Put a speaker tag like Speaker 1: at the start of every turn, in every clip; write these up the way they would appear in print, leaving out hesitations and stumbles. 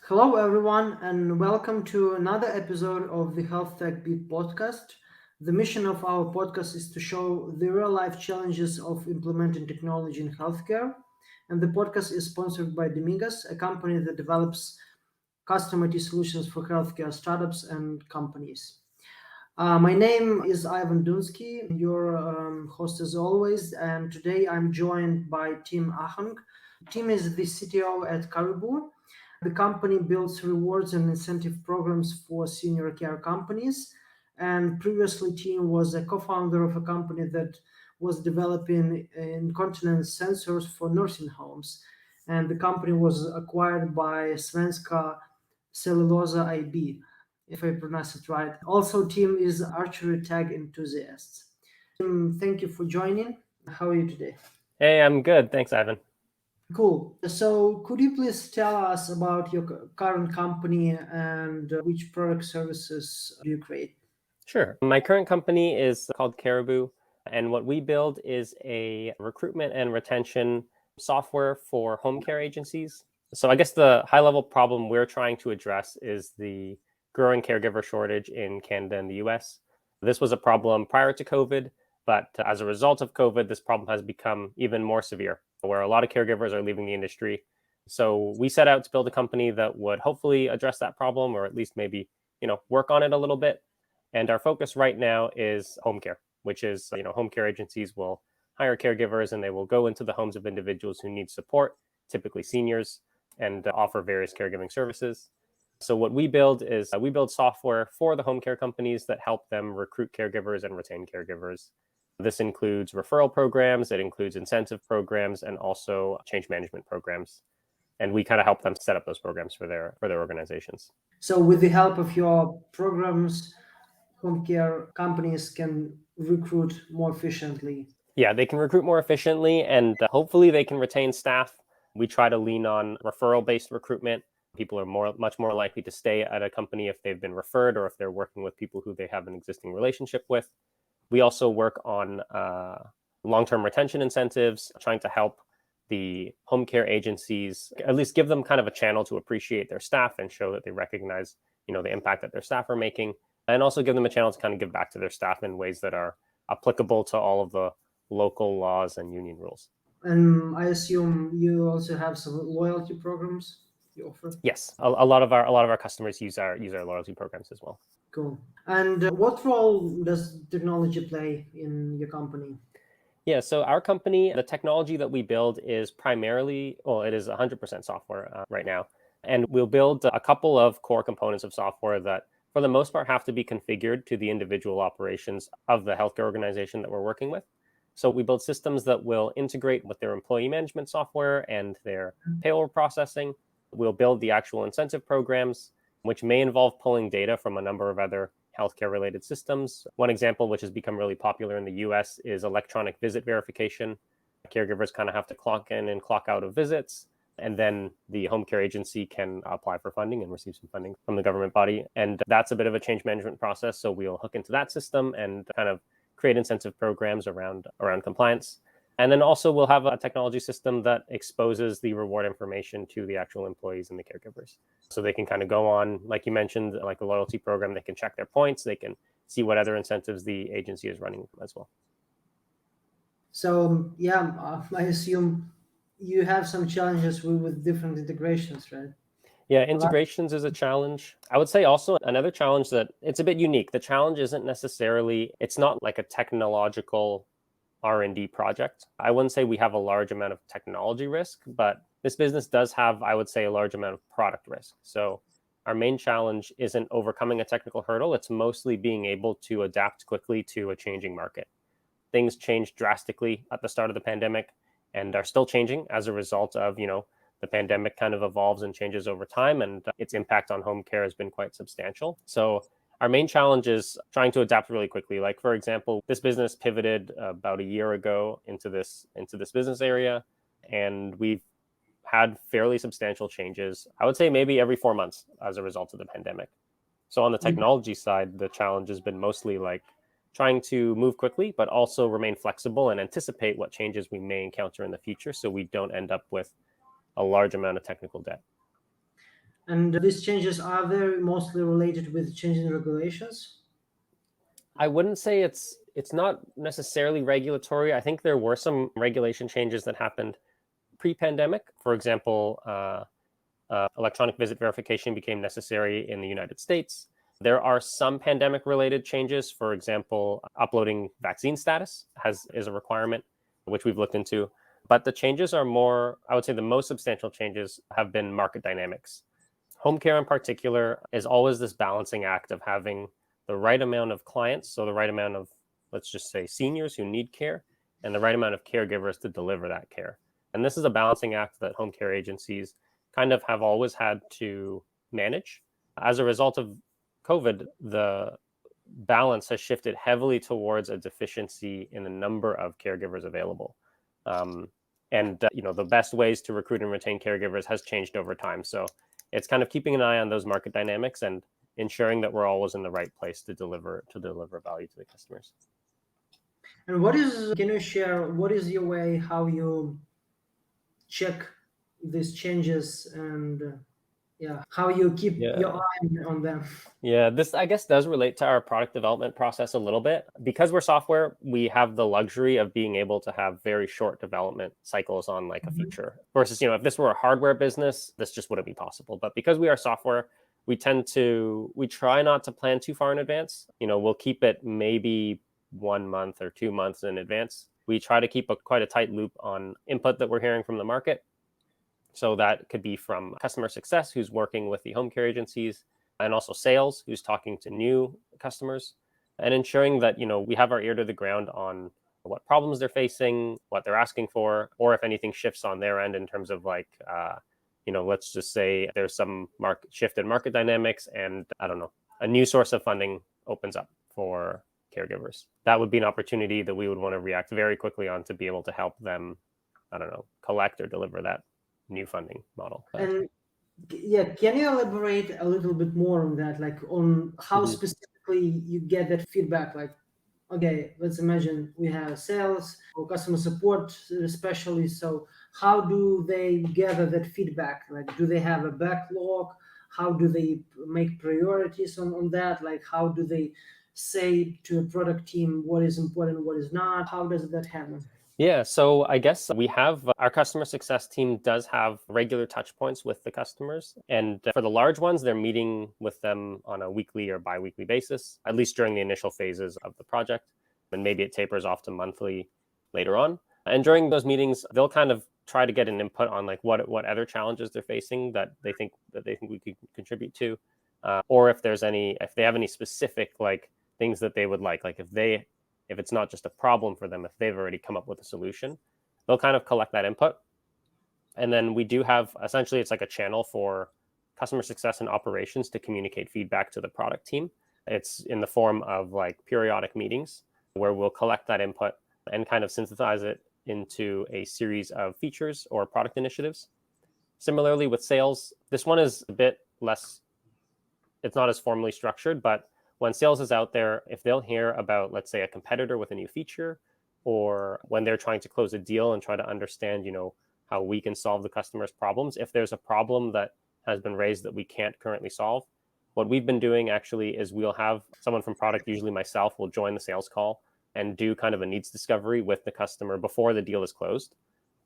Speaker 1: Hello, everyone, and welcome to another episode of the Health Tech Beat podcast. The mission of our podcast is to show the real life challenges of implementing technology in healthcare. And the podcast is sponsored by Demigos, a company that develops custom IT solutions for healthcare startups and companies. My name is Ivan Dunsky, your host as always, and today I'm joined by Tim Ahong. Tim is the CTO at Caribou. The company builds rewards and incentive programs for senior care companies. And previously, Tim was a co founder of a company that was developing incontinent sensors for nursing homes. And the company was acquired by Svenska Cellulosa IB, if I pronounce it right. Also, Tim is archery tag enthusiast. Tim, thank you for joining. How are you today?
Speaker 2: Hey, I'm good. Thanks, Ivan.
Speaker 1: Cool. So, could you please tell us about your current company and which product services do you create?
Speaker 2: Sure. My current company is called Caribou, and what we build is a recruitment and retention software for home care agencies. So, I guess the high level problem we're trying to address is the growing caregiver shortage in Canada and the US. This was a problem prior to COVID, but as a result of COVID, this problem has become even more severe, where a lot of caregivers are leaving the industry. So, we set out to build a company that would hopefully address that problem, or at least maybe work on it a little bit. And our focus right now is home care, which is, home care agencies will hire caregivers and they will go into the homes of individuals who need support, typically seniors, and offer various caregiving services. So what we build is we build software for the home care companies that help them recruit caregivers and retain caregivers. This includes referral programs, it includes incentive programs, and also change management programs. And we kind of help them set up those programs for their organizations.
Speaker 1: So, with the help of your programs, home care companies can recruit more efficiently.
Speaker 2: Yeah, they can recruit more efficiently and hopefully they can retain staff. We try to lean on referral-based recruitment. People are much more likely to stay at a company if they've been referred or if they're working with people who they have an existing relationship with. We also work on long-term retention incentives, trying to help the home care agencies, at least give them kind of a channel to appreciate their staff and show that they recognize, the impact that their staff are making, and also give them a channel to kind of give back to their staff in ways that are applicable to all of the local laws and union rules.
Speaker 1: And I assume you also have some loyalty programs you offer.
Speaker 2: Yes, a lot of our customers use our loyalty programs as well.
Speaker 1: Cool. And what role does technology play in your company?
Speaker 2: Yeah, so our company, the technology that we build is primarily, well, it is 100% software right now. And we'll build a couple of core components of software that, for the most part, have to be configured to the individual operations of the healthcare organization that we're working with. So we build systems that will integrate with their employee management software and their payroll processing. We'll build the actual incentive programs, which may involve pulling data from a number of other healthcare related systems. One example, which has become really popular in the US, is electronic visit verification. Caregivers kind of have to clock in and clock out of visits, and then the home care agency can apply for funding and receive some funding from the government body. And that's a bit of a change management process. So we'll hook into that system and kind of create incentive programs around compliance. And then also we'll have a technology system that exposes the reward information to the actual employees and the caregivers. So they can kind of go on, like you mentioned, like a loyalty program, they can check their points, they can see what other incentives the agency is running as well.
Speaker 1: So, I assume you have some challenges with different integrations, right?
Speaker 2: Yeah, integrations is a challenge. I would say also another challenge that it's a bit unique. The challenge isn't necessarily, it's not like a technological R&D project. I wouldn't say we have a large amount of technology risk, but this business does have, I would say, a large amount of product risk. So our main challenge isn't overcoming a technical hurdle. It's mostly being able to adapt quickly to a changing market. Things changed drastically at the start of the pandemic and are still changing as a result of, the pandemic kind of evolves and changes over time, and its impact on home care has been quite substantial. So our main challenge is trying to adapt really quickly. Like, for example, this business pivoted about a year ago into this business area, and we've had fairly substantial changes, I would say maybe every 4 months as a result of the pandemic. So on the technology side, the challenge has been mostly like trying to move quickly, but also remain flexible and anticipate what changes we may encounter in the future so we don't end up with a large amount of technical debt.
Speaker 1: And these changes, are they mostly related with changing regulations?
Speaker 2: I wouldn't say it's not necessarily regulatory. I think there were some regulation changes that happened pre-pandemic. For example, electronic visit verification became necessary in the United States. There are some pandemic-related changes. For example, uploading vaccine status is a requirement, which we've looked into. But the changes are more, I would say the most substantial changes have been market dynamics. Home care in particular is always this balancing act of having the right amount of clients, so the right amount of, let's just say, seniors who need care, and the right amount of caregivers to deliver that care. And this is a balancing act that home care agencies kind of have always had to manage. As a result of COVID, the balance has shifted heavily towards a deficiency in the number of caregivers available. And the best ways to recruit and retain caregivers has changed over time. So it's kind of keeping an eye on those market dynamics and ensuring that we're always in the right place to deliver value to the customers.
Speaker 1: And can you share, what is your way, how you check these changes, and how you keep your eye on them?
Speaker 2: Yeah, this I guess does relate to our product development process a little bit. Because we're software, we have the luxury of being able to have very short development cycles on like a feature. Versus, if this were a hardware business, this just wouldn't be possible. But because we are software, we try not to plan too far in advance. We'll keep it maybe 1 month or 2 months in advance. We try to keep quite a tight loop on input that we're hearing from the market. So that could be from customer success, who's working with the home care agencies, and also sales, who's talking to new customers, and ensuring that we have our ear to the ground on what problems they're facing, what they're asking for, or if anything shifts on their end in terms of let's just say there's some shift in market dynamics, and I don't know, a new source of funding opens up for caregivers. That would be an opportunity that we would want to react very quickly on to be able to help them, I don't know, collect or deliver that new funding model.
Speaker 1: And can you elaborate a little bit more on that, like on how specifically you get that feedback? Like, okay, let's imagine we have sales or customer support especially. So how do they gather that feedback? Like, do they have a backlog? How do they make priorities on that? Like, how do they say to a product team what is important, what is not? How does that happen?
Speaker 2: Yeah, so I guess we have our customer success team does have regular touch points with the customers. And for the large ones, they're meeting with them on a weekly or bi-weekly basis, at least during the initial phases of the project. And maybe it tapers off to monthly later on. And during those meetings, they'll kind of try to get an input on like what other challenges they're facing that they think we could contribute to, or if they have any specific like things that they would like if it's not just a problem for them, if they've already come up with a solution, they'll kind of collect that input. And then we do have, essentially, it's like a channel for customer success and operations to communicate feedback to the product team. It's in the form of like periodic meetings where we'll collect that input and kind of synthesize it into a series of features or product initiatives. Similarly with sales, this one is a bit less, it's not as formally structured, but when sales is out there, if they'll hear about, let's say, a competitor with a new feature, or when they're trying to close a deal and try to understand, how we can solve the customer's problems, if there's a problem that has been raised that we can't currently solve, what we've been doing actually is we'll have someone from product, usually myself, will join the sales call and do kind of a needs discovery with the customer before the deal is closed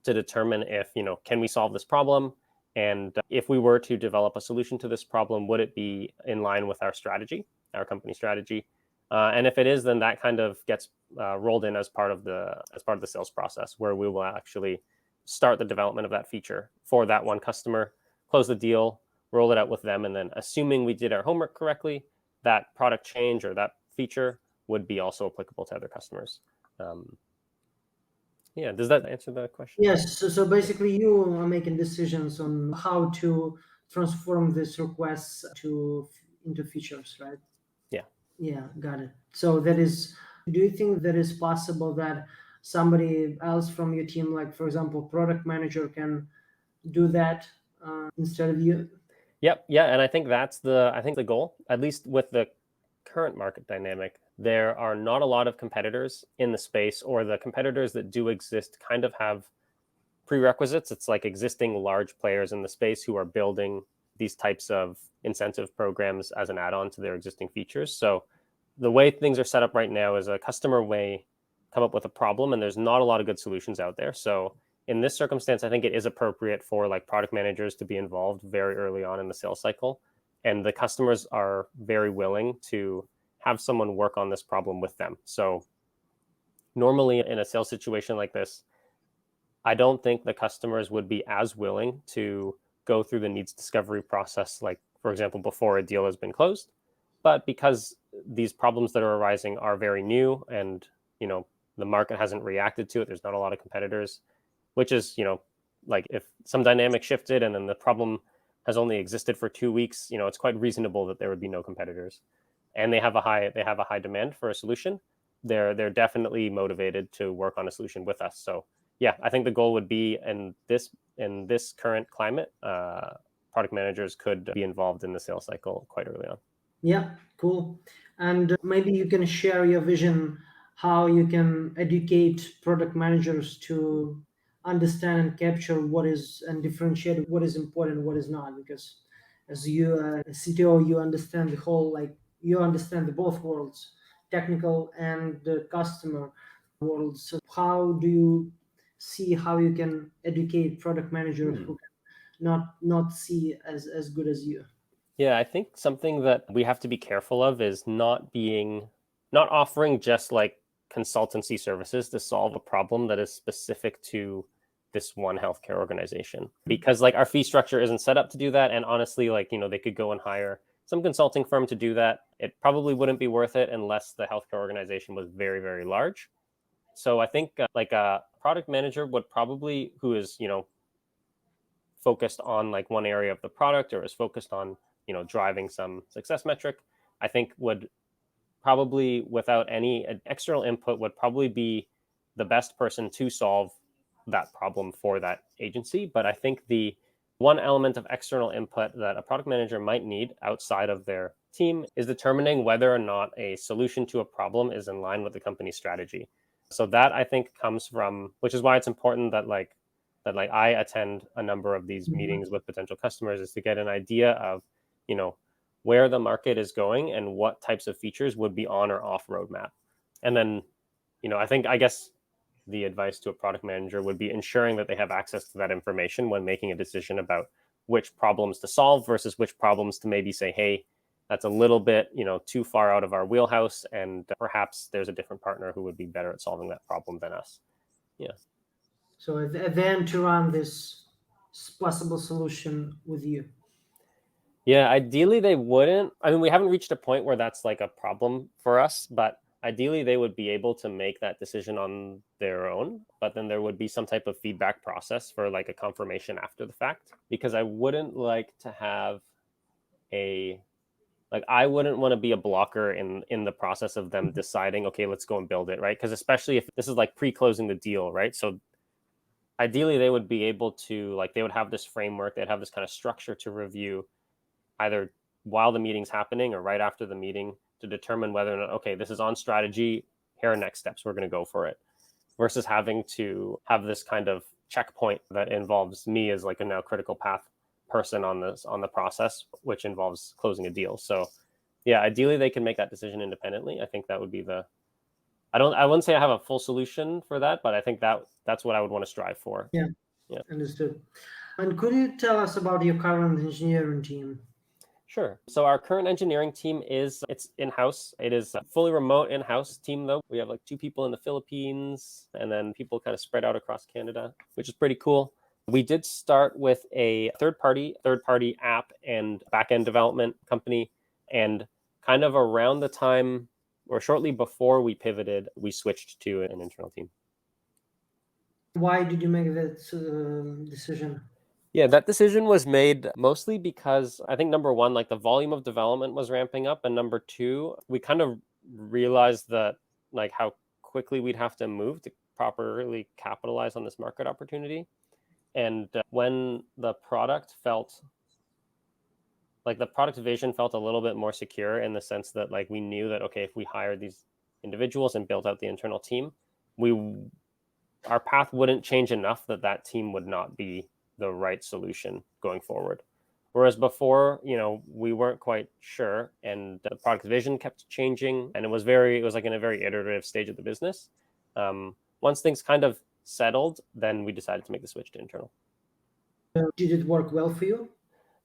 Speaker 2: to determine if, can we solve this problem? And if we were to develop a solution to this problem, would it be in line with our strategy? Our company strategy, and if it is, then that kind of gets rolled in as part of the sales process, where we will actually start the development of that feature for that one customer, close the deal, roll it out with them, and then assuming we did our homework correctly, that product change or that feature would be also applicable to other customers. Does that answer the question?
Speaker 1: Yes. So basically, you are making decisions on how to transform these requests into features, right? Yeah, got it. So do you think that is possible that somebody else from your team, like for example, product manager, can do that instead of you?
Speaker 2: Yep. Yeah. And I think that's the goal, at least with the current market dynamic. There are not a lot of competitors in the space, or the competitors that do exist kind of have prerequisites. It's like existing large players in the space who are building these types of incentive programs as an add-on to their existing features. So the way things are set up right now is a customer may come up with a problem, and there's not a lot of good solutions out there. So in this circumstance, I think it is appropriate for like product managers to be involved very early on in the sales cycle. And the customers are very willing to have someone work on this problem with them. So normally in a sales situation like this, I don't think the customers would be as willing to go through the needs discovery process, like, for example, before a deal has been closed. But because these problems that are arising are very new and, the market hasn't reacted to it, there's not a lot of competitors, which is, like if some dynamic shifted and then the problem has only existed for 2 weeks, it's quite reasonable that there would be no competitors. And they have a high demand for a solution. They're definitely motivated to work on a solution with us. So yeah, I think the goal would be in this current climate, product managers could be involved in the sales cycle quite early on.
Speaker 1: Yeah, cool. And maybe you can share your vision how you can educate product managers to understand and capture what is and differentiate what is important, what is not. Because as you a CTO, you understand the whole, like you understand the both worlds, technical and the customer worlds. So how do you see how you can educate product managers who can not see as good as you?
Speaker 2: Yeah, I think something that we have to be careful of is not offering just like consultancy services to solve a problem that is specific to this one healthcare organization, because like our fee structure isn't set up to do that. And honestly, like, they could go and hire some consulting firm to do that. It probably wouldn't be worth it unless the healthcare organization was very, very large. So I think like a product manager would probably, who is, focused on like one area of the product or is focused on, driving some success metric, I think would probably, without any external input, would probably be the best person to solve that problem for that agency. But I think the one element of external input that a product manager might need outside of their team is determining whether or not a solution to a problem is in line with the company's strategy. So that I think comes from, which is why it's important that I attend a number of these meetings with potential customers, is to get an idea of, where the market is going and what types of features would be on or off roadmap. And then, I guess the advice to a product manager would be ensuring that they have access to that information when making a decision about which problems to solve versus which problems to maybe say, hey, that's a little bit, too far out of our wheelhouse, and perhaps there's a different partner who would be better at solving that problem than us. Yeah.
Speaker 1: So at the end, to run this possible solution with you.
Speaker 2: Yeah, ideally they wouldn't. I mean, we haven't reached a point where that's like a problem for us, but ideally they would be able to make that decision on their own. But then there would be some type of feedback process for like a confirmation after the fact, because I wouldn't like to have I wouldn't want to be a blocker in the process of them deciding, okay, let's go and build it, right? Because especially if this is like pre-closing the deal, right? So ideally they would be able to, like, they would have this framework, they'd have this kind of structure to review either while the meeting's happening or right after the meeting to determine whether or not, okay, this is on strategy, here are next steps, we're going to go for it, versus having to have this kind of checkpoint that involves me as like a now critical path person on the process, which involves closing a deal. So yeah, ideally they can make that decision independently. I think that would be I wouldn't say I have a full solution for that, but I think that's what I would want to strive for.
Speaker 1: Yeah. Understood. And could you tell us about your current engineering team?
Speaker 2: Sure. So our current engineering team it's in-house. It is a fully remote in-house team, though. We have like 2 people in the Philippines and then people kind of spread out across Canada, which is pretty cool. We did start with a third party app and backend development company. And kind of around the time or shortly before we pivoted, we switched to an internal team.
Speaker 1: Why did you make that decision?
Speaker 2: Yeah, that decision was made mostly because I think number one, like the volume of development was ramping up. And number two, we kind of realized that like how quickly we'd have to move to properly capitalize on this market opportunity. And when the product vision felt a little bit more secure in the sense that like we knew that, okay, if we hired these individuals and built out the internal team, our path wouldn't change enough that team would not be the right solution going forward. Whereas before, we weren't quite sure, and the product vision kept changing, and it was like in a very iterative stage of the business. Once things kind of settled, then we decided to make the switch to internal.
Speaker 1: Did it work well for you?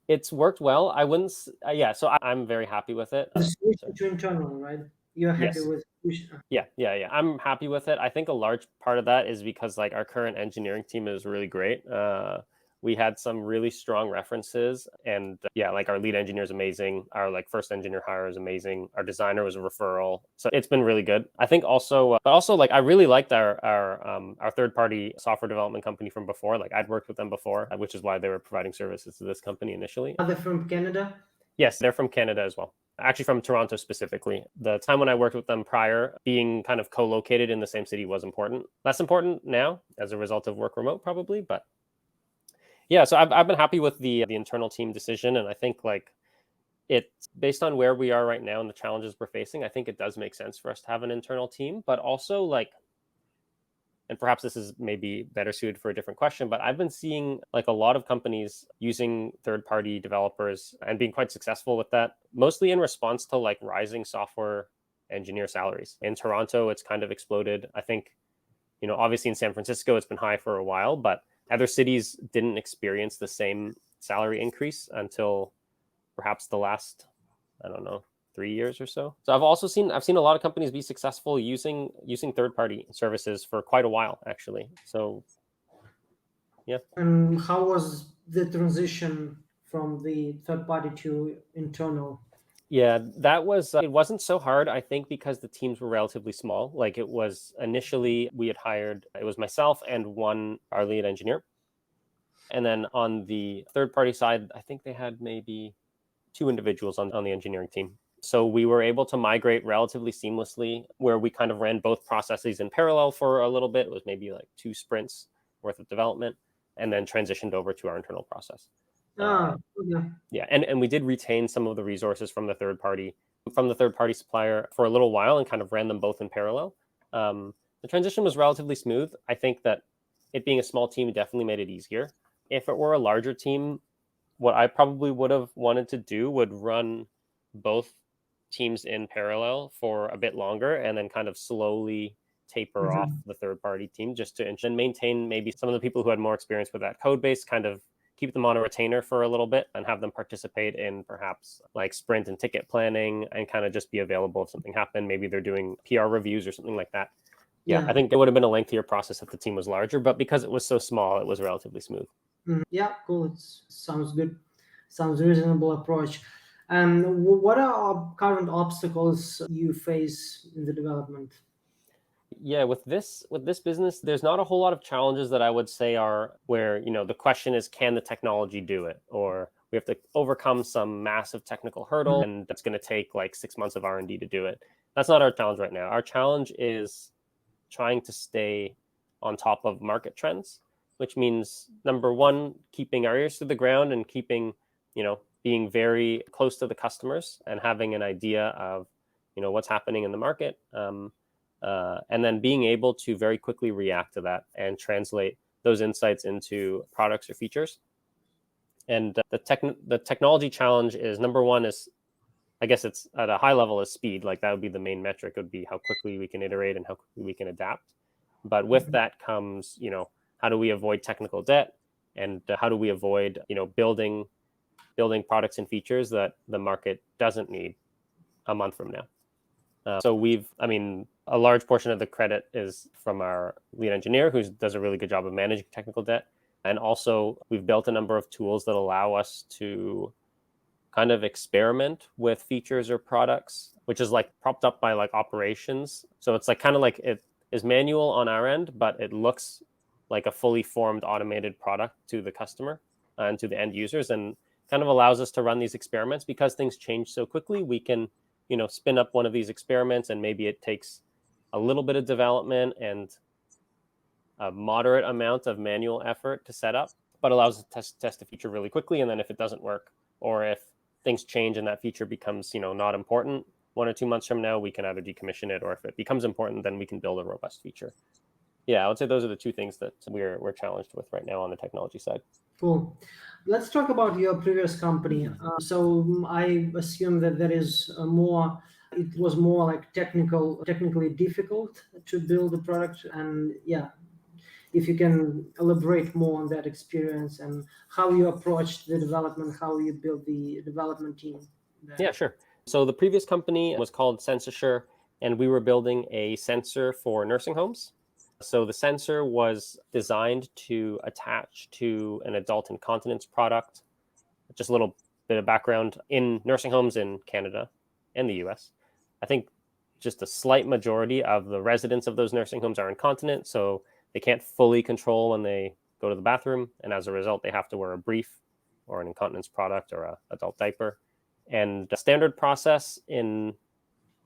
Speaker 2: It's worked well. I wouldn't, yeah. So I'm very happy with it.
Speaker 1: The switch
Speaker 2: Sorry.
Speaker 1: to internal, right? You're happy
Speaker 2: Yes.
Speaker 1: with
Speaker 2: Yeah. I'm happy with it. I think a large part of that is because like our current engineering team is really great. We had some really strong references, and yeah, like our lead engineer is amazing. Our like first engineer hire is amazing. Our designer was a referral, so it's been really good. I think also, but also like I really liked our third party software development company from before. Like I'd worked with them before, which is why they were providing services to this company initially.
Speaker 1: Are they from Canada?
Speaker 2: Yes, they're from Canada as well. Actually, from Toronto specifically. The time when I worked with them prior, being kind of co-located in the same city was important. Less important now as a result of work remote, probably. But yeah, so I've been happy with the internal team decision, and I think like it's based on where we are right now and the challenges we're facing. I think it does make sense for us to have an internal team, but also like, and perhaps this is maybe better suited for a different question, but I've been seeing like a lot of companies using third-party developers and being quite successful with that, mostly in response to like rising software engineer salaries. In Toronto, it's kind of exploded. I think, obviously in San Francisco, it's been high for a while, but other cities didn't experience the same salary increase until perhaps the last, I don't know, 3 years or so. So I've seen a lot of companies be successful using third-party services for quite a while, actually. So yeah.
Speaker 1: And how was the transition from the third party to internal?
Speaker 2: Yeah, that was, it wasn't so hard, I think, because the teams were relatively small. Like it was initially, we had hired, it was myself and our lead engineer. And then on the third party side, I think they had maybe 2 individuals on the engineering team. So we were able to migrate relatively seamlessly, where we kind of ran both processes in parallel for a little bit. It was maybe like 2 sprints worth of development, and then transitioned over to our internal process.
Speaker 1: Okay.
Speaker 2: Yeah, and we did retain some of the resources from the third party supplier for a little while, and kind of ran them both in parallel. The transition was relatively smooth. I think that it being a small team definitely made it easier. If it were a larger team, what I probably would have wanted to do would run both teams in parallel for a bit longer, and then kind of slowly taper off the third party team, just to and maintain maybe some of the people who had more experience with that code base, kind of keep them on a retainer for a little bit and have them participate in perhaps like sprint and ticket planning, and kind of just be available if something happened. Maybe they're doing PR reviews or something like that. Yeah, I think it would have been a lengthier process if the team was larger, but because it was so small, it was relatively smooth.
Speaker 1: Yeah, cool. It sounds good. Sounds reasonable approach. And what are current obstacles you face in the development?
Speaker 2: Yeah, with this business, there's not a whole lot of challenges that I would say are where, the question is, can the technology do it? Or we have to overcome some massive technical hurdle, and that's going to take like 6 months of R&D to do it. That's not our challenge right now. Our challenge is trying to stay on top of market trends, which means number one, keeping our ears to the ground and keeping, being very close to the customers and having an idea of, what's happening in the market. And then being able to very quickly react to that and translate those insights into products or features. And the technology challenge is, number one is, I guess it's at a high level, is speed. Like that would be the main metric, would be how quickly we can iterate and how quickly we can adapt. But with that comes, how do we avoid technical debt, and how do we avoid, building products and features that the market doesn't need a month from now. So a large portion of the credit is from our lead engineer, who does a really good job of managing technical debt. And also we've built a number of tools that allow us to kind of experiment with features or products, which is like propped up by like operations. So it's like kind of like it is manual on our end, but it looks like a fully formed automated product to the customer and to the end users, and kind of allows us to run these experiments. Because things change so quickly, we can spin up one of these experiments, and maybe it takes a little bit of development and a moderate amount of manual effort to set up, but allows us to test a feature really quickly. And then if it doesn't work, or if things change and that feature becomes not important 1 or 2 months from now, we can either decommission it, or if it becomes important, then we can build a robust feature. Yeah, I would say those are the two things that we're challenged with right now on the technology side.
Speaker 1: Cool. Let's talk about your previous company. So I assume that there is more. It was more like technically difficult to build the product, and yeah, if you can elaborate more on that experience and how you approached the development, how you built the development team there.
Speaker 2: Yeah, sure. So the previous company was called Sensusure, and we were building a sensor for nursing homes. So the sensor was designed to attach to an adult incontinence product. Just a little bit of background: in nursing homes in Canada and the US, I think just a slight majority of the residents of those nursing homes are incontinent, so they can't fully control when they go to the bathroom, and as a result they have to wear a brief or an incontinence product or an adult diaper. And the standard process in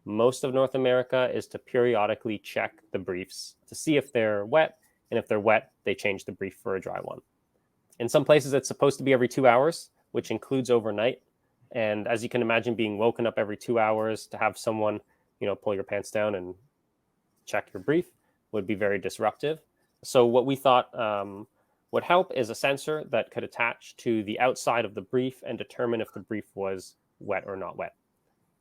Speaker 2: most of North America is to periodically check the briefs to see if they're wet, and if they're wet, they change the brief for a dry one. In some places, it's supposed to be every 2 hours, which includes overnight. And as you can imagine, being woken up every 2 hours to have someone, pull your pants down and check your brief would be very disruptive. So what we thought would help is a sensor that could attach to the outside of the brief and determine if the brief was wet or not wet.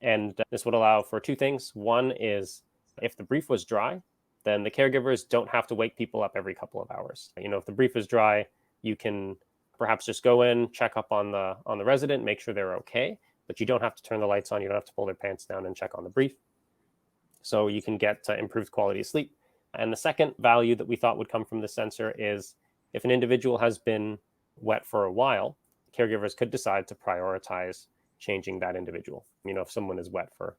Speaker 2: And this would allow for two things. One is if the brief was dry, then the caregivers don't have to wake people up every couple of hours. If the brief is dry, you can perhaps just go in, check up on the resident, make sure they're okay, but you don't have to turn the lights on. You don't have to pull their pants down and check on the brief. So you can get improved quality of sleep. And the second value that we thought would come from the sensor is if an individual has been wet for a while, caregivers could decide to prioritize changing that individual. If someone is wet for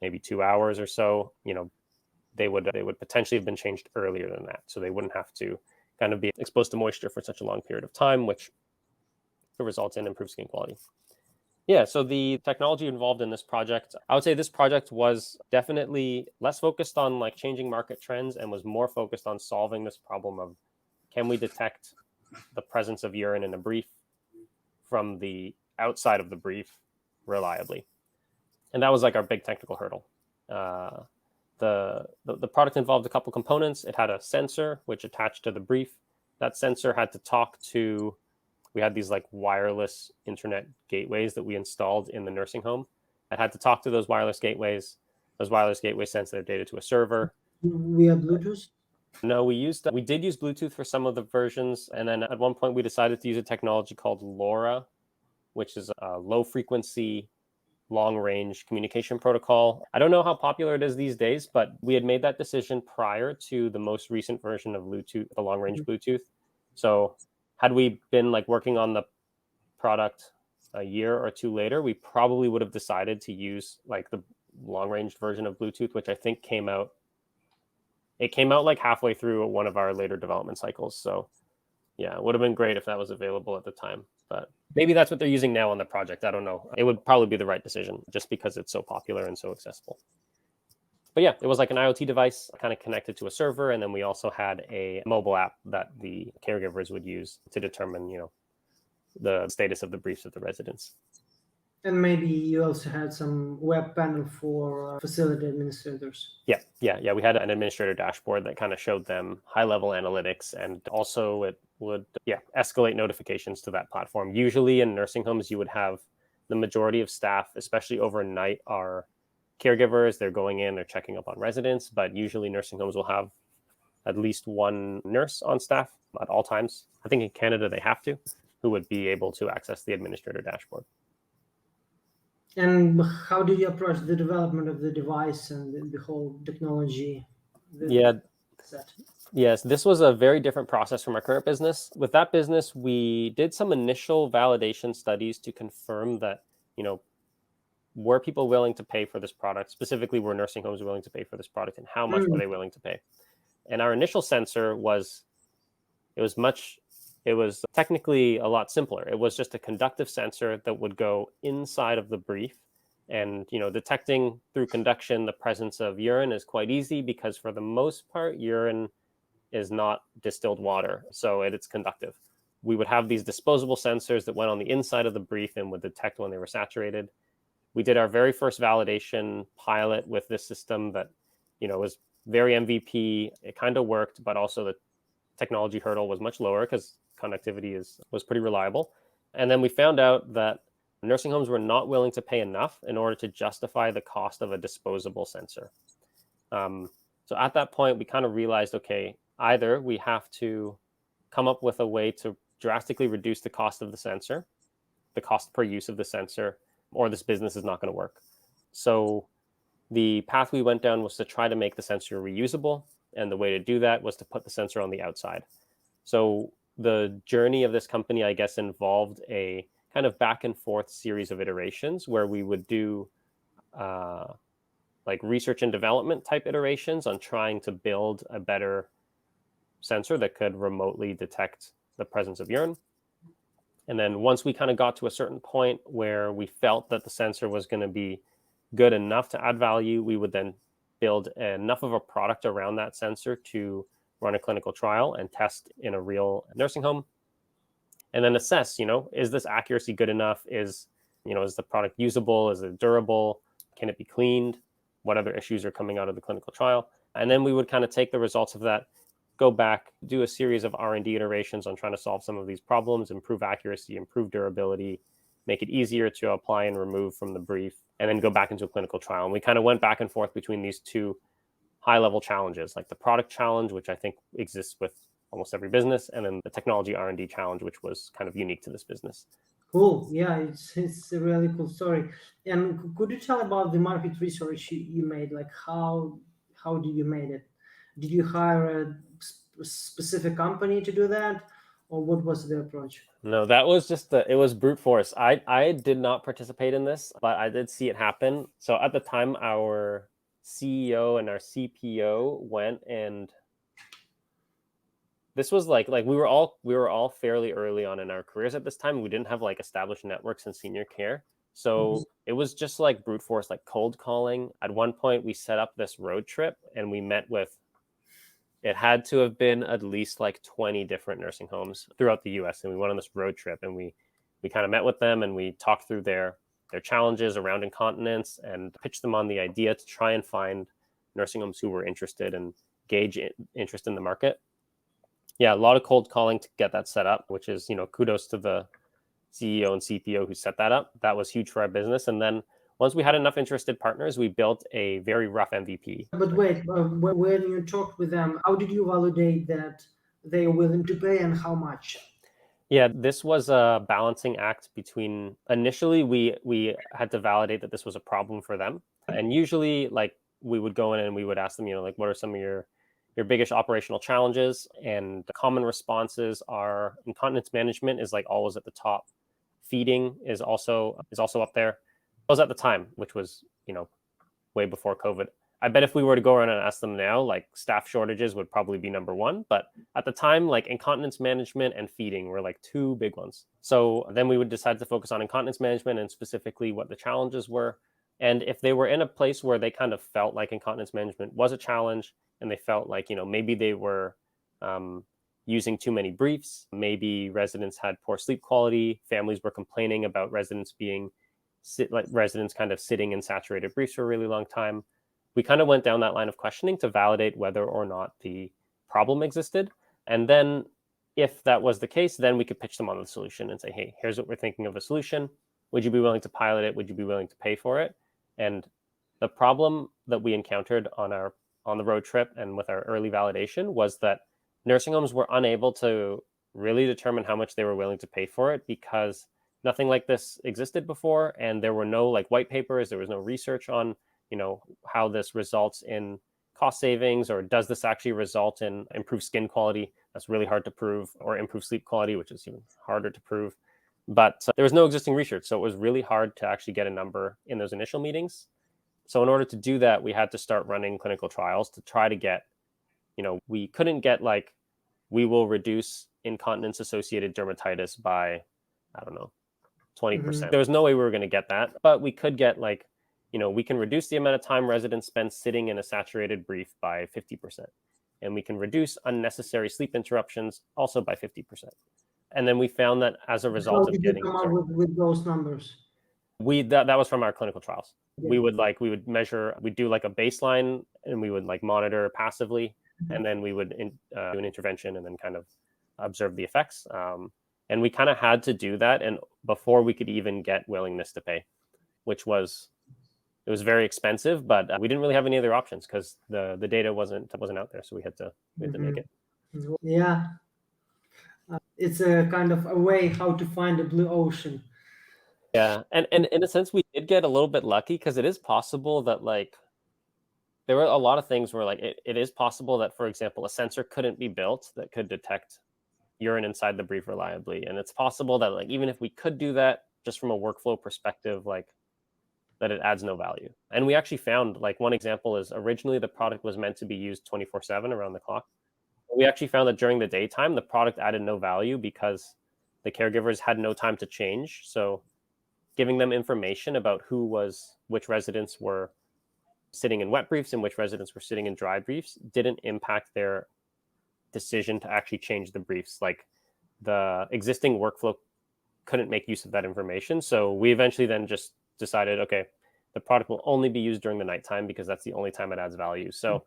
Speaker 2: maybe 2 hours or so, they would potentially have been changed earlier than that. So they wouldn't have to kind of be exposed to moisture for such a long period of time, which results in improved skin quality. Yeah, so the technology involved in this project, I would say this project was definitely less focused on like changing market trends and was more focused on solving this problem of, can we detect the presence of urine in a brief from the outside of the brief reliably? And that was like our big technical hurdle. The product involved a couple components. It had a sensor which attached to the brief. That sensor had to talk to, we had these like wireless internet gateways that we installed in the nursing home. It had to talk to those wireless gateways. Those wireless gateways sent their data to a server.
Speaker 1: Via Bluetooth?
Speaker 2: No, we did use Bluetooth for some of the versions. And then at one point we decided to use a technology called LoRa, which is a low frequency, long range communication protocol. I don't know how popular it is these days, but we had made that decision prior to the most recent version of Bluetooth, the long range Bluetooth. So had we been like working on the product a year or two later, we probably would have decided to use like the long range version of Bluetooth, which I think came out like halfway through one of our later development cycles. So yeah, it would have been great if that was available at the time, but maybe that's what they're using now on the project. I don't know. It would probably be the right decision just because it's so popular and so accessible. But yeah, it was like an IoT device kind of connected to a server. And then we also had a mobile app that the caregivers would use to determine, the status of the briefs of the residents.
Speaker 1: And maybe you also had some web panel for facility administrators.
Speaker 2: Yeah. We had an administrator dashboard that kind of showed them high-level analytics, and also it would escalate notifications to that platform. Usually in nursing homes, you would have the majority of staff, especially overnight, are caregivers. They're going in, they're checking up on residents, but usually nursing homes will have at least one nurse on staff at all times. I think in Canada they have to, who would be able to access the administrator dashboard.
Speaker 1: And how did you approach the development of the device and the whole technology?
Speaker 2: Yes, this was a very different process from our current business. With that business, we did some initial validation studies to confirm that, were people willing to pay for this product? Specifically, were nursing homes willing to pay for this product, and how much were they willing to pay? And our initial sensor was technically a lot simpler. It was just a conductive sensor that would go inside of the brief, and detecting through conduction the presence of urine is quite easy because for the most part urine is not distilled water, so it's conductive. We would have these disposable sensors that went on the inside of the brief and would detect when they were saturated. We did our very first validation pilot with this system that was very MVP. It kind of worked, but also the technology hurdle was much lower because conductivity was pretty reliable. And then we found out that nursing homes were not willing to pay enough in order to justify the cost of a disposable sensor. So at that point, we kind of realized, okay, either we have to come up with a way to drastically reduce the cost of the sensor, the cost per use of the sensor, or this business is not going to work. So the path we went down was to try to make the sensor reusable. And the way to do that was to put the sensor on the outside. So the journey of this company, I guess, involved a kind of back and forth series of iterations where we would do like research and development type iterations on trying to build a better sensor that could remotely detect the presence of urine. And then once we kind of got to a certain point where we felt that the sensor was going to be good enough to add value, we would then build enough of a product around that sensor to run a clinical trial and test in a real nursing home. And then assess, is this accuracy good enough? Is the product usable? Is it durable? Can it be cleaned? What other issues are coming out of the clinical trial? And then we would kind of take the results of that, go back, do a series of R&D iterations on trying to solve some of these problems, improve accuracy, improve durability, make it easier to apply and remove from the brief, and then go back into a clinical trial. And we kind of went back and forth between these two high-level challenges, like the product challenge, which I think exists with almost every business, and then the technology R&D challenge, which was kind of unique to this business.
Speaker 1: Cool. Yeah, it's a really cool story. And could you tell about the market research you made? Like how did you made it? Did you hire a specific company to do that, or what was the approach?
Speaker 2: No, that was just it was brute force. I did not participate in this, but I did see it happen. So at the time, our CEO and our CPO went, and this was like we were all fairly early on in our careers at this time. We didn't have like established networks in senior care. So it was just like brute force, like cold calling. At one point, we set up this road trip and we met with, it had to have been at least like 20 different nursing homes throughout the US. And we went on this road trip and we kind of met with them and we talked through their challenges around incontinence and pitched them on the idea to try and find nursing homes who were interested and gauge interest in the market. Yeah, a lot of cold calling to get that set up, which is, kudos to the CEO and CPO who set that up. That was huge for our business. And then once we had enough interested partners, we built a very rough MVP.
Speaker 1: But wait, when you talked with them, how did you validate that they are willing to pay and how much?
Speaker 2: Yeah, this was a balancing act between, initially we had to validate that this was a problem for them. And usually like we would go in and we would ask them, like what are some of your biggest operational challenges? And the common responses are incontinence management is like always at the top. Feeding is also up there. It was at the time, which was, way before COVID. I bet if we were to go around and ask them now, like staff shortages would probably be number one. But at the time, like incontinence management and feeding were like two big ones. So then we would decide to focus on incontinence management and specifically what the challenges were. And if they were in a place where they kind of felt like incontinence management was a challenge and they felt like, maybe they were using too many briefs, maybe residents had poor sleep quality, families were complaining about residents kind of sitting in saturated briefs for a really long time. We kind of went down that line of questioning to validate whether or not the problem existed. And then if that was the case, then we could pitch them on the solution and say, hey, here's what we're thinking of a solution. Would you be willing to pilot it? Would you be willing to pay for it? And the problem that we encountered on the road trip and with our early validation was that nursing homes were unable to really determine how much they were willing to pay for it because nothing like this existed before. And there were no like white papers. There was no research on how this results in cost savings, or does this actually result in improved skin quality? That's really hard to prove, or improved sleep quality, which is even harder to prove. But there was no existing research. So it was really hard to actually get a number in those initial meetings. So in order to do that, we had to start running clinical trials to try to get, we couldn't get like, we will reduce incontinence associated dermatitis by, 20%. There was no way we were going to get that, but we could get like, we can reduce the amount of time residents spend sitting in a saturated brief by 50%. And we can reduce unnecessary sleep interruptions also by 50%. And then we found that as a result
Speaker 1: How
Speaker 2: of
Speaker 1: did you
Speaker 2: getting...
Speaker 1: come up with those numbers?
Speaker 2: That was from our clinical trials.
Speaker 1: Yeah.
Speaker 2: We would measure, we'd do like a baseline, and we would like monitor passively, and then we would do an intervention and then kind of observe the effects. And we kind of had to do that, and before we could even get willingness to pay, which was it was very expensive, but we didn't really have any other options because the data wasn't out there, so we had to make it.
Speaker 1: Yeah, it's a kind of a way how to find a blue ocean.
Speaker 2: Yeah, and in a sense, we did get a little bit lucky because it is possible that like there were a lot of things where like it is possible that, for example, a sensor couldn't be built that could detect urine inside the brief reliably, and it's possible that like even if we could do that, just from a workflow perspective, like that it adds no value. And we actually found like one example is originally the product was meant to be used 24/7 around the clock. We actually found that during the daytime, the product added no value because the caregivers had no time to change. So giving them information about which residents were sitting in wet briefs and which residents were sitting in dry briefs didn't impact their decision to actually change the briefs. Like the existing workflow couldn't make use of that information. So we eventually then just decided, okay, the product will only be used during the nighttime because that's the only time it adds value. So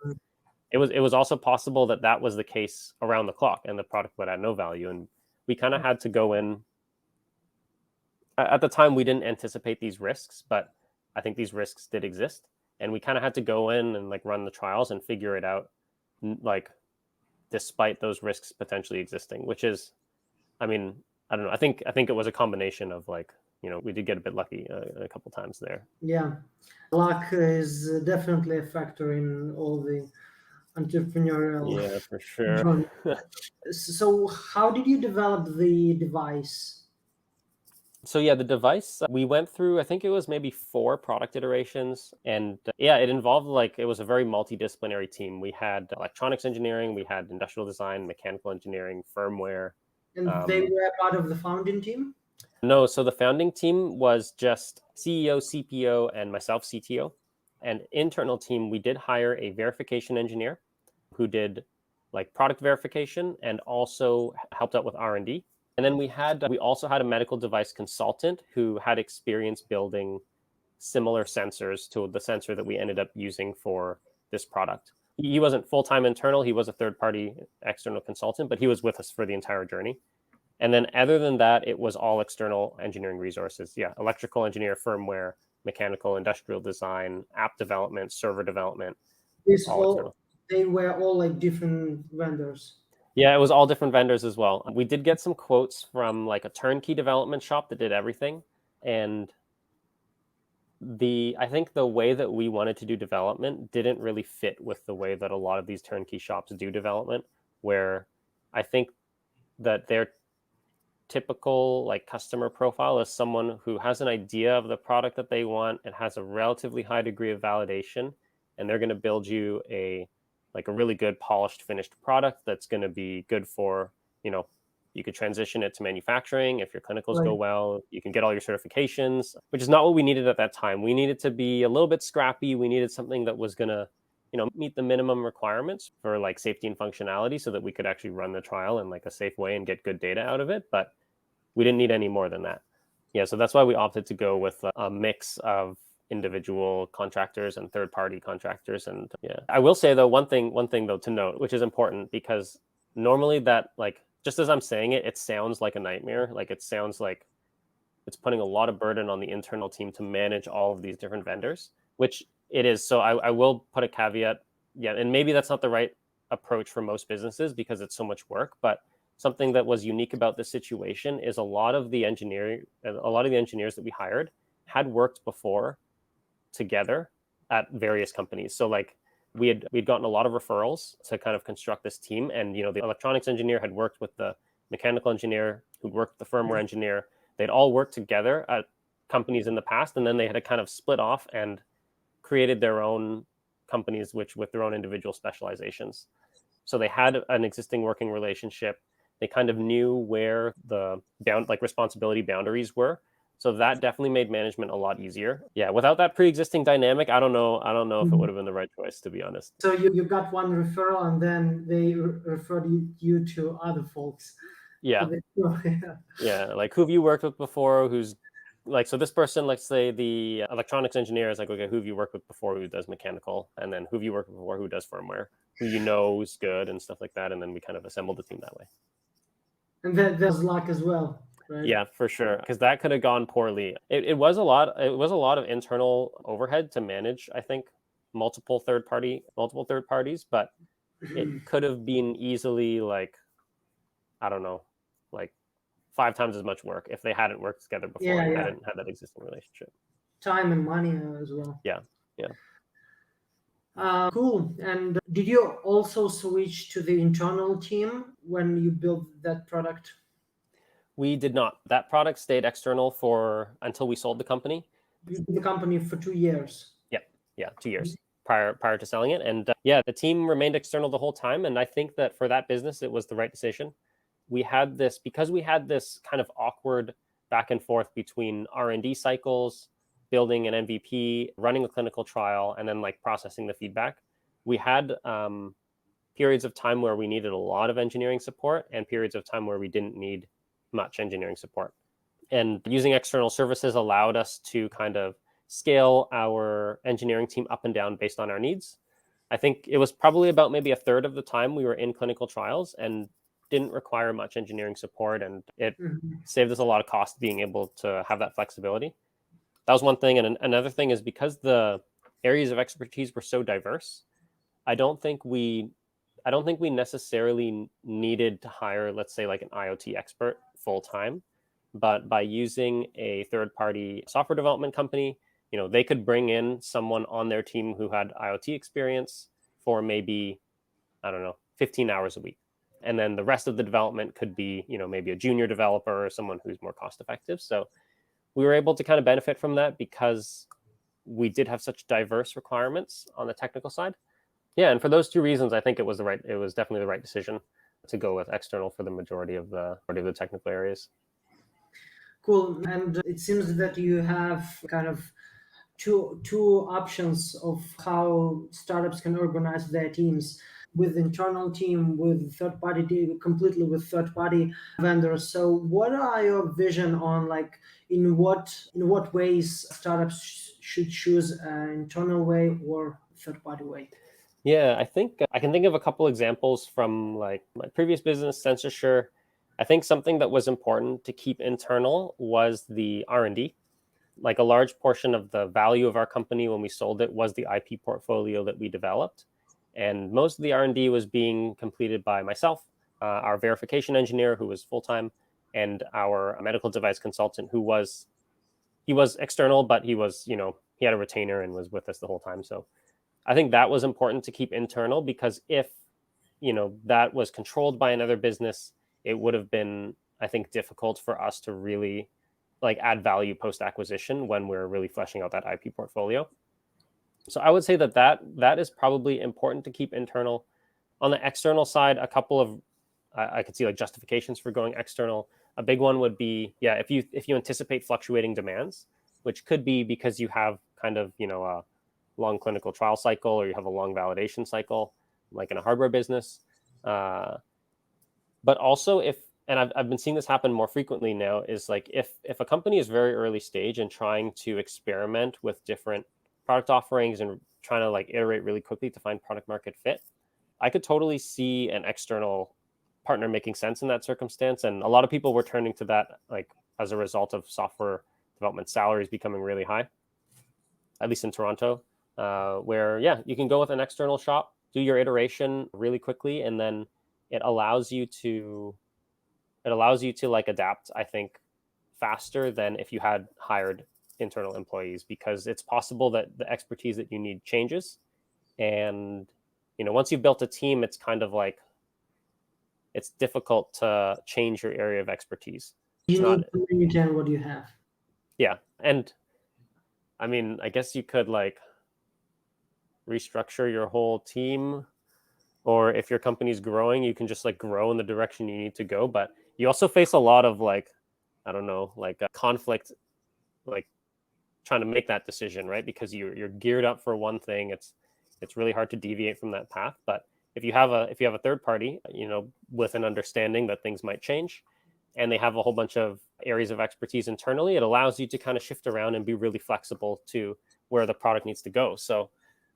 Speaker 2: it was also possible that that was the case around the clock and the product would add no value. And we kind of had to go in. At the time, we didn't anticipate these risks, but I think these risks did exist. And we kind of had to go in and like run the trials and figure it out, like despite those risks potentially existing, which is, I mean, I don't know. I think it was a combination of like, we did get a bit lucky a couple times there.
Speaker 1: Yeah, luck is definitely a factor in all the entrepreneurial.
Speaker 2: Yeah, for sure.
Speaker 1: journey. So, how did you develop the device?
Speaker 2: So yeah, the device, we went through, I think it was maybe 4 product iterations. And yeah, it involved it was a very multidisciplinary team. We had electronics engineering, we had industrial design, mechanical engineering, firmware.
Speaker 1: And they were part of the founding team?
Speaker 2: No, so the founding team was just CEO, CPO, and myself, CTO. And internal team, we did hire a verification engineer who did like product verification and also helped out with R&D. And then we also had a medical device consultant who had experience building similar sensors to the sensor that we ended up using for this product. He wasn't full-time internal, he was a third-party external consultant, but he was with us for the entire journey. And then other than that, it was all external engineering resources. Yeah, electrical engineer, firmware, mechanical, industrial design, app development, server development.
Speaker 1: They were all like different vendors.
Speaker 2: Yeah, it was all different vendors as well. We did get some quotes from like a turnkey development shop that did everything. And I think the way that we wanted to do development didn't really fit with the way that a lot of these turnkey shops do development, where I think that their typical like customer profile is someone who has an idea of the product that they want and has a relatively high degree of validation, and they're going to build you a really good polished finished product that's going to be good for, you could transition it to manufacturing. If your clinicals go well, you can get all your certifications, which is not what we needed at that time. We needed to be a little bit scrappy. We needed something that was going to, meet the minimum requirements for like safety and functionality so that we could actually run the trial in like a safe way and get good data out of it. But we didn't need any more than that. Yeah, so that's why we opted to go with a mix of individual contractors and third-party contractors. And yeah, I will say though, one thing though to note, which is important, because normally that like, just as I'm saying it, it sounds like a nightmare. Like it sounds like it's putting a lot of burden on the internal team to manage all of these different vendors, which it is. So I will put a caveat. Yeah, and maybe that's not the right approach for most businesses because it's so much work, but something that was unique about this situation is a lot of the engineers that we hired had worked before together at various companies. So like we'd gotten a lot of referrals to kind of construct this team, and the electronics engineer had worked with the mechanical engineer who'd worked with the firmware engineer. They'd all worked together at companies in the past, and then they had to kind of split off and created their own companies with their own individual specializations. So they had an existing working relationship. They kind of knew where the responsibility boundaries were. So that definitely made management a lot easier. Yeah, without that pre-existing dynamic, I don't know if it would have been the right choice, to be honest.
Speaker 1: So you got one referral, and then they referred you to other folks.
Speaker 2: Yeah. Yeah, like who have you worked with before? Who's like, so this person, let's say the electronics engineer is like, okay, who have you worked with before who does mechanical? And then who have you worked with before who does firmware? Who you know is good and stuff like that. And then we kind of assembled the team that way.
Speaker 1: And there's luck as well, right?
Speaker 2: Yeah, for sure. Because that could have gone poorly. It was a lot. It was a lot of internal overhead to manage, I think, multiple third parties, but it could have been easily like, I don't know, like 5 times as much work if they hadn't worked together before and hadn't had that existing relationship.
Speaker 1: Time and money as well.
Speaker 2: Yeah.
Speaker 1: Cool. And did you also switch to the internal team when you built that product?
Speaker 2: We did not. That product stayed external until we sold the company.
Speaker 1: You did the company for 2 years.
Speaker 2: Yeah, 2 years prior to selling it. And the team remained external the whole time. And I think that for that business, it was the right decision. Because we had this kind of awkward back and forth between R&D cycles, building an MVP, running a clinical trial, and then like processing the feedback. We had periods of time where we needed a lot of engineering support and periods of time where we didn't need much engineering support. And using external services allowed us to kind of scale our engineering team up and down based on our needs. I think it was probably about maybe a third of the time we were in clinical trials and didn't require much engineering support, and it saved us a lot of cost being able to have that flexibility. That was one thing. And another thing is because the areas of expertise were so diverse, I don't think we necessarily needed to hire, let's say, like an IoT expert full time. But by using a third-party software development company, they could bring in someone on their team who had IoT experience for maybe, I don't know, 15 hours a week. And then the rest of the development could be, maybe a junior developer or someone who's more cost effective. So we were able to kind of benefit from that because we did have such diverse requirements on the technical side. Yeah, and for those 2 reasons, I think it was definitely the right decision to go with external for the majority of the technical areas.
Speaker 1: Cool. And it seems that you have kind of two options of how startups can organize their teams, with internal team, with third-party team, completely with third-party vendors. So what are your vision on, like, in what ways startups should choose an internal way or third-party way?
Speaker 2: Yeah, I think I can think of a couple examples from like my previous business, Censusure. I think something that was important to keep internal was the R&D. Like a large portion of the value of our company when we sold it was the IP portfolio that we developed. And most of the R&D was being completed by myself, our verification engineer who was full-time, and our medical device consultant he was external, but he had a retainer and was with us the whole time. So I think that was important to keep internal, because if, that was controlled by another business, it would have been, I think, difficult for us to really like add value post acquisition when we're really fleshing out that IP portfolio. So I would say that is probably important to keep internal. On the external side, a couple of I could see like justifications for going external. A big one would be, if you anticipate fluctuating demands, which could be because you have kind of a long clinical trial cycle or you have a long validation cycle, like in a hardware business. But also and I've been seeing this happen more frequently now, is like if a company is very early stage and trying to experiment with different product offerings and trying to like iterate really quickly to find product market fit, I could totally see an external partner making sense in that circumstance. And a lot of people were turning to that like as a result of software development salaries becoming really high, at least in Toronto, where you can go with an external shop, do your iteration really quickly, and then it allows you to like adapt, I think, faster than if you had hired internal employees, because it's possible that the expertise that you need changes. And, once you've built a team, it's kind of like, it's difficult to change your area of expertise.
Speaker 1: You need to maintain what you have.
Speaker 2: Yeah. And I mean, I guess you could like restructure your whole team, or if your company's growing, you can just like grow in the direction you need to go. But you also face a lot of like, I don't know, like conflict, like trying to make that decision, right? Because you're geared up for one thing. It's really hard to deviate from that path. But if you have a third party, with an understanding that things might change, and they have a whole bunch of areas of expertise internally, it allows you to kind of shift around and be really flexible to where the product needs to go. So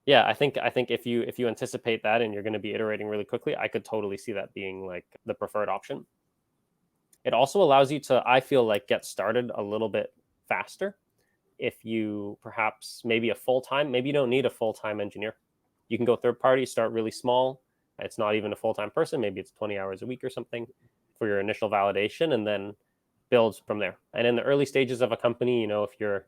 Speaker 2: yeah, I think if you anticipate that and you're going to be iterating really quickly, I could totally see that being like the preferred option. It also allows you to, I feel like, get started a little bit faster. If you perhaps maybe maybe you don't need a full-time engineer. You can go third party, start really small. It's not even a full-time person. Maybe it's 20 hours a week or something for your initial validation, and then build from there. And in the early stages of a company, if you're,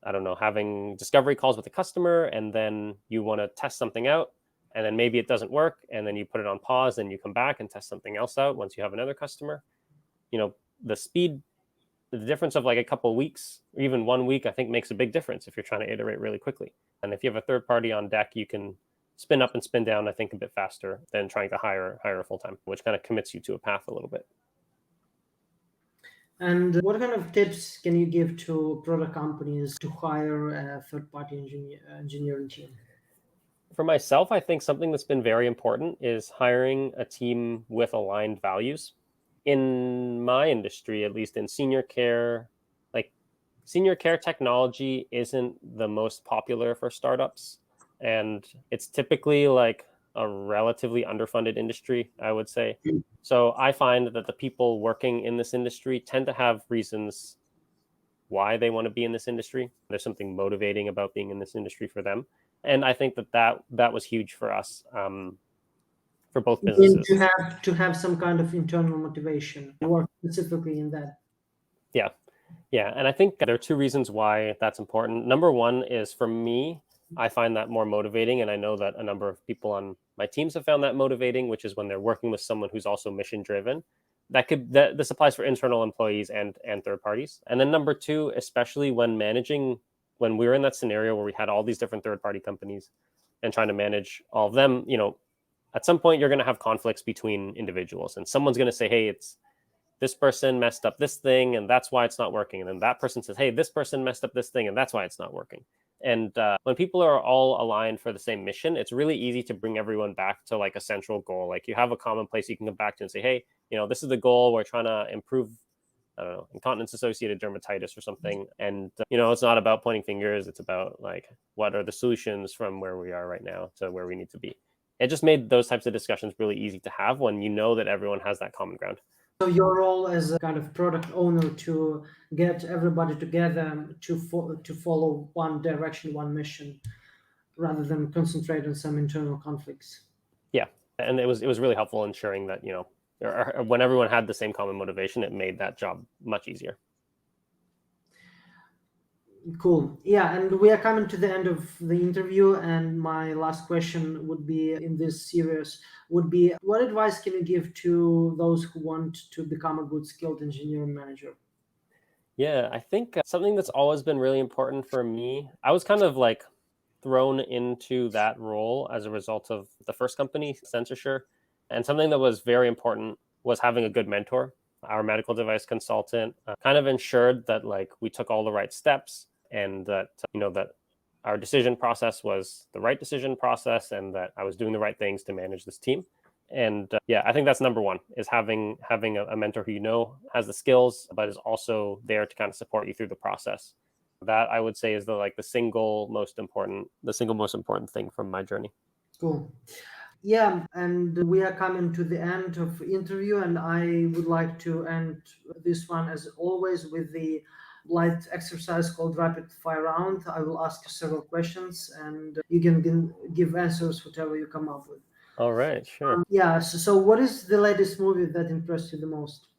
Speaker 2: I don't know, having discovery calls with a customer, and then you want to test something out, and then maybe it doesn't work, and then you put it on pause, and you come back and test something else out once you have another customer. The speed, the difference of like a couple of weeks, or even 1 week, I think makes a big difference if you're trying to iterate really quickly. And if you have a third party on deck, you can spin up and spin down, I think, a bit faster than trying to hire a full-time, which kind of commits you to a path a little bit.
Speaker 1: And what kind of tips can you give to product companies to hire a third-party engineering team?
Speaker 2: For myself, I think something that's been very important is hiring a team with aligned values. In my industry, at least in senior care, like senior care technology isn't the most popular for startups. And it's typically like a relatively underfunded industry, I would say. So I find that the people working in this industry tend to have reasons why they want to be in this industry. There's something motivating about being in this industry for them. And I think that was huge for us, for both
Speaker 1: You mean
Speaker 2: businesses.
Speaker 1: to have some kind of internal motivation, work specifically in that.
Speaker 2: Yeah. Yeah. And I think there are two reasons why that's important. Number one is, for me, I find that more motivating. And I know that a number of people on my teams have found that motivating, which is when they're working with someone who's also mission driven. This applies for internal employees and third parties. And then number two, especially when we were in that scenario where we had all these different third party companies and trying to manage all of them, at some point you're going to have conflicts between individuals, and someone's going to say, hey, it's this person messed up this thing and that's why it's not working. And then that person says, hey, this person messed up this thing and that's why it's not working. And when people are all aligned for the same mission, it's really easy to bring everyone back to like a central goal. Like you have a common place you can come back to and say, hey, this is the goal. We're trying to improve, I don't know, incontinence associated dermatitis or something. And, it's not about pointing fingers. It's about like, what are the solutions from where we are right now to where we need to be. It just made those types of discussions really easy to have when you know that everyone has that common ground.
Speaker 1: So your role as a kind of product owner to get everybody together to follow one direction, one mission, rather than concentrate on some internal conflicts.
Speaker 2: Yeah, and it was really helpful ensuring that when everyone had the same common motivation, it made that job much easier.
Speaker 1: Cool. Yeah, and we are coming to the end of the interview, and my last question would be in this series would be, what advice can you give to those who want to become a good skilled engineering manager?
Speaker 2: Yeah, I think something that's always been really important for me, I was kind of like thrown into that role as a result of the first company, Censorshare. And something that was very important was having a good mentor. Our medical device consultant kind of ensured that like we took all the right steps, and that that our decision process was the right decision process, and that I was doing the right things to manage this team. And yeah, I think that's number one, is having a mentor who has the skills but is also there to kind of support you through the process. That, I would say, is the single most important thing from my journey.
Speaker 1: Cool. Yeah, and we are coming to the end of the interview, and I would like to end this one, as always, with the light exercise called rapid fire round. I will ask you several questions, and you can give answers whatever you come up with.
Speaker 2: All right, sure.
Speaker 1: Yeah, so what is the latest movie that impressed you the most?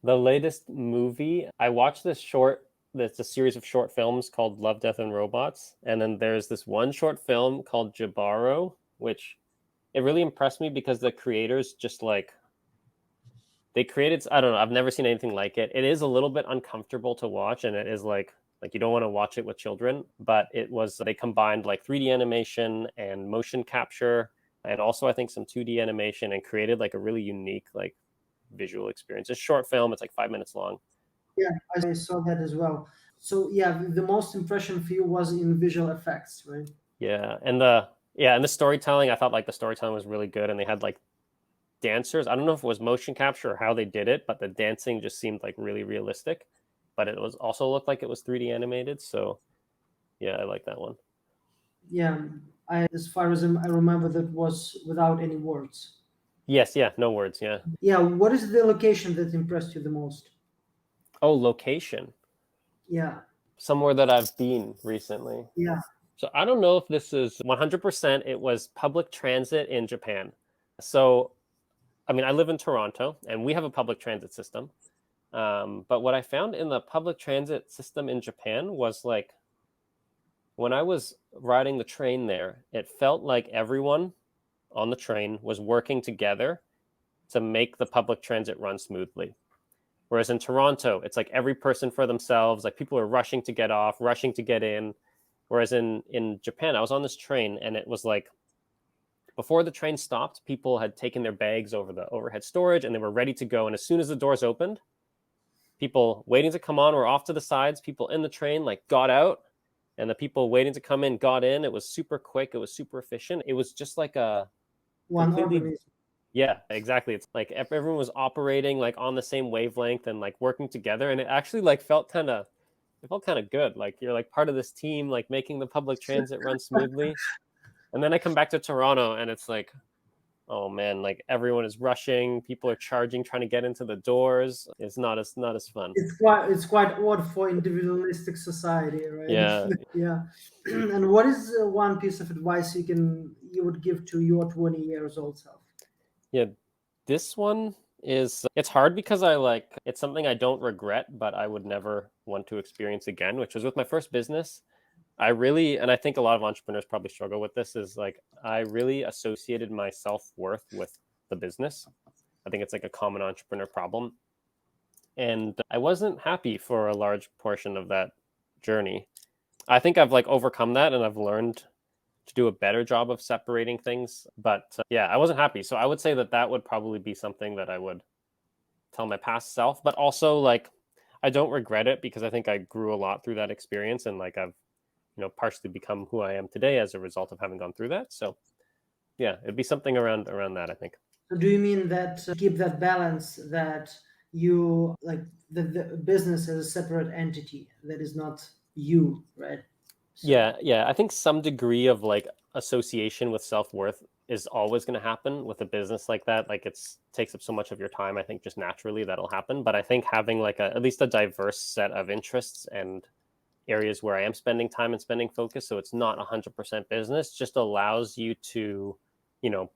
Speaker 2: The latest movie, I watched that's a series of short films called Love, Death, and Robots. And then there's this one short film called Jabaro, which it really impressed me because the creators just they created, I don't know, I've never seen anything like it. It is a little bit uncomfortable to watch, and it is like you don't want to watch it with children, but they combined like 3D animation and motion capture, and also I think some 2D animation, and created like a really unique visual experience. It's a short film, it's like 5 minutes long.
Speaker 1: Yeah, I saw that as well. So yeah, the most impression for you was in visual effects, right?
Speaker 2: Yeah, and the storytelling, I felt like the storytelling was really good, and they had dancers. I don't know if it was motion capture or how they did it, but the dancing just seemed like really realistic. But it was also looked like it was 3D animated. So yeah, I like that one.
Speaker 1: Yeah, as far as I remember, that was without any words.
Speaker 2: Yes, yeah, no words, yeah.
Speaker 1: Yeah, what is the location that impressed you the most?
Speaker 2: Oh, location.
Speaker 1: Yeah,
Speaker 2: Somewhere that I've been recently.
Speaker 1: yeah,
Speaker 2: So I don't know if this is 100%. It was public transit in Japan. So, I mean, I live in Toronto and we have a public transit system. But what I found in the public transit system in Japan was like when I was riding the train there, it felt like everyone on the train was working together to make the public transit run smoothly. Whereas in Toronto, it's like every person for themselves, like people are rushing to get off, rushing to get in. Whereas in Japan, I was on this train and it was like before the train stopped, people had taken their bags over the overhead storage and they were ready to go. And as soon as the doors opened, people waiting to come on were off to the sides. People in the train like got out, and the people waiting to come in got in. It was super quick. It was super efficient. It was just like a
Speaker 1: one
Speaker 2: completely,
Speaker 1: organism.
Speaker 2: yeah, exactly. It's like everyone was operating like on the same wavelength and like working together, and it actually like it felt kind of good. Like you're like part of this team, like making the public transit run smoothly. And then I come back to Toronto, and it's like, oh man, like everyone is rushing. People are charging, trying to get into the doors. It's not as fun.
Speaker 1: It's quite odd for individualistic society, right?
Speaker 2: Yeah,
Speaker 1: Yeah. And what is one piece of advice you would give to your 20 years old self?
Speaker 2: yeah. This one is it's hard because I like it's something I don't regret, but I would never want to experience again, which was with my first business. I really, and I think a lot of entrepreneurs probably struggle with this, is like I really associated my self-worth with the business. I think it's like a common entrepreneur problem. And I wasn't happy for a large portion of that journey. I think I've like overcome that and I've learned to do a better job of separating things. But yeah, I wasn't happy. So I would say that that would probably be something that I would tell my past self. But also, like, I don't regret it because I think I grew a lot through that experience and like I've, partially become who I am today as a result of having gone through that. So yeah, it'd be something around that, I think.
Speaker 1: So do you mean that keep that balance that you like the business as a separate entity that is not you, right? So,
Speaker 2: Yeah, I think some degree of like association with self-worth is always going to happen with a business like that. Like it's takes up so much of your time. I think just naturally that'll happen. But I think having like at least a diverse set of interests and areas where I am spending time and spending focus, so it's not 100% business, just allows you to, you know,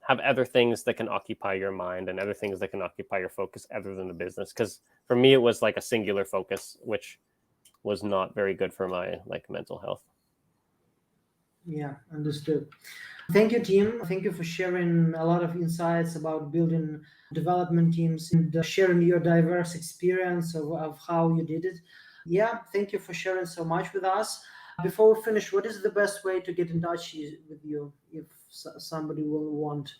Speaker 2: have other things that can occupy your mind and other things that can occupy your focus other than the business. Because for me, it was like a singular focus, which was not very good for my like mental health.
Speaker 1: yeah, understood. Thank you, team. Thank you for sharing a lot of insights about building development teams and sharing your diverse experience of how you did it. Yeah, thank you for sharing so much with us. Before we finish, what is the best way to get in touch with you if somebody will want?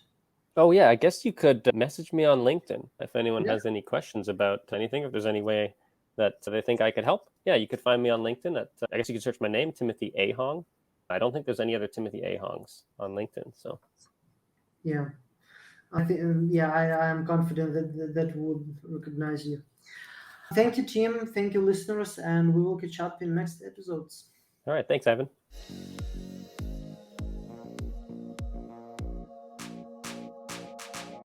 Speaker 2: Oh yeah, I guess you could message me on LinkedIn if anyone
Speaker 1: Yeah,
Speaker 2: has any questions about anything. If there's any way that they think I could help, yeah, you could find me on LinkedIn at. I guess you could search my name, Timothy Ahong. I don't think there's any other Timothy Ahongs on LinkedIn. So
Speaker 1: yeah. I think, yeah, I am confident that would recognize you. Thank you, team. Thank you, listeners, and we will catch up in next episodes.
Speaker 2: all right, thanks, Ivan.